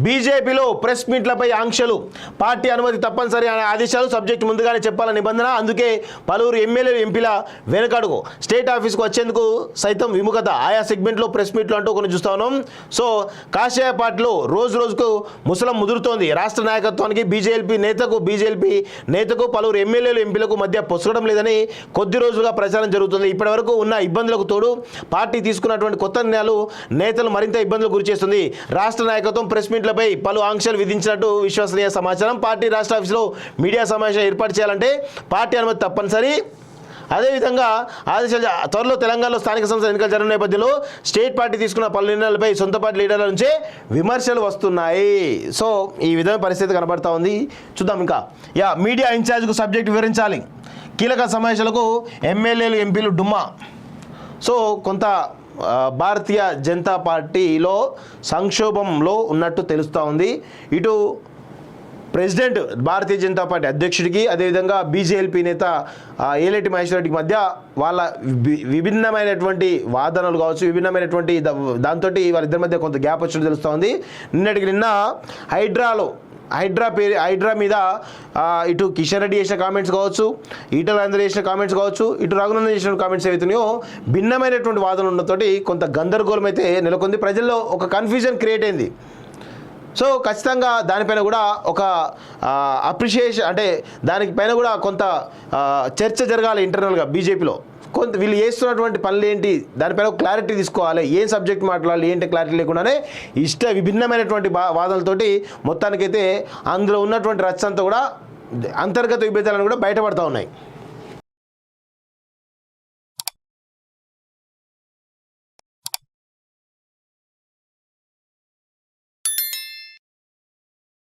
బీజేపీలో ప్రెస్ మీట్లపై ఆంక్షలు, పార్టీ అనుమతి తప్పనిసరి అనే ఆదేశాలు, సబ్జెక్టు ముందుగానే చెప్పాల నిబంధన. అందుకే పలువురు ఎమ్మెల్యేలు ఎంపీల వెనుకడుగు, స్టేట్ ఆఫీస్కు వచ్చేందుకు సైతం విముఖత, ఆయా సెగ్మెంట్లో ప్రెస్ మీట్లు అంటూ కొన్ని చూస్తా ఉన్నాం. సో కాషాయ పార్టీలో రోజు రోజుకు ముసలం ముదురుతోంది. రాష్ట్ర నాయకత్వానికి బీజేపీ నేతకు పలువురు ఎమ్మెల్యేలు ఎంపీలకు మధ్య పొసగడం లేదని కొద్ది రోజులుగా ప్రచారం జరుగుతుంది. ఇప్పటి వరకు ఉన్న ఇబ్బందులకు తోడు పార్టీ తీసుకున్నటువంటి కొత్త నిర్ణయాలు నేతలు మరింత ఇబ్బందులకు గురిచేస్తుంది. రాష్ట్ర నాయకత్వం ప్రెస్ మీట్లపై పలు ఆంక్షలు విధించినట్టు విశ్వసనీయ సమాచారం. పార్టీ రాష్ట్ర ఆఫీసులో మీడియా సమావేశం ఏర్పాటు చేయాలంటే పార్టీ అనుమతి తప్పనిసరి. అదేవిధంగా ఆదేశాలు త్వరలో తెలంగాణలో స్థానిక సంస్థల ఎన్నికలు జరిగిన నేపథ్యంలో స్టేట్ పార్టీ తీసుకున్న పలు నిర్ణయాలపై సొంత పార్టీ లీడర్ల నుంచే విమర్శలు వస్తున్నాయి. సో ఈ విధమైన పరిస్థితి కనబడతా ఉంది. చూద్దాం ఇంకా. మీడియా ఇన్ఛార్జ్కు సబ్జెక్ట్ వివరించాలి, కీలక సమావేశాలకు ఎమ్మెల్యేలు ఎంపీలు డుమ్మా. సో కొంత భారతీయ జనతా పార్టీలో సంక్షోభంలో ఉన్నట్టు తెలుస్తూ ఉంది. ఇటు ప్రెసిడెంట్ భారతీయ జనతా పార్టీ అధ్యక్షుడికి, అదేవిధంగా బీజేపీ నేత ఏలేటి మహేశ్వరరెడ్డికి మధ్య వాళ్ళ విభిన్నమైనటువంటి వాదనలు కావచ్చు, విభిన్నమైనటువంటి దాంతో వాళ్ళిద్దరి మధ్య కొంత గ్యాప్ వచ్చినట్టు తెలుస్తూ ఉంది. నిన్న హైడ్రా మీద ఇటు కిషన్ రెడ్డి చేసిన కామెంట్స్ కావచ్చు, ఈటల రాజేందర్ చేసిన కామెంట్స్ కావచ్చు, ఇటు రఘునందన్ చేసిన కామెంట్స్ ఏవైతున్నాయో భిన్నమైనటువంటి వాదనలు ఉన్నతోటి కొంత గందరగోళం అయితే నెలకొంది. ప్రజల్లో ఒక కన్ఫ్యూజన్ క్రియేట్ అయింది. సో ఖచ్చితంగా దానిపైన కూడా ఒక అప్రిషియేషన్, అంటే దానిపైన కూడా కొంత చర్చ జరగాలి ఇంటర్నల్గా బీజేపీలో. కొంత వీళ్ళు చేస్తున్నటువంటి పనులు ఏంటి, దానిపైన క్లారిటీ తీసుకోవాలి. ఏం సబ్జెక్ట్ మాట్లాడాలి ఏంటి క్లారిటీ లేకుండానే విభిన్నమైనటువంటి వాదనలతోటి మొత్తానికైతే అందులో ఉన్నటువంటి రచ్చ అంతా కూడా అంతర్గత విభేదాలను కూడా బయటపడతా ఉన్నాయి.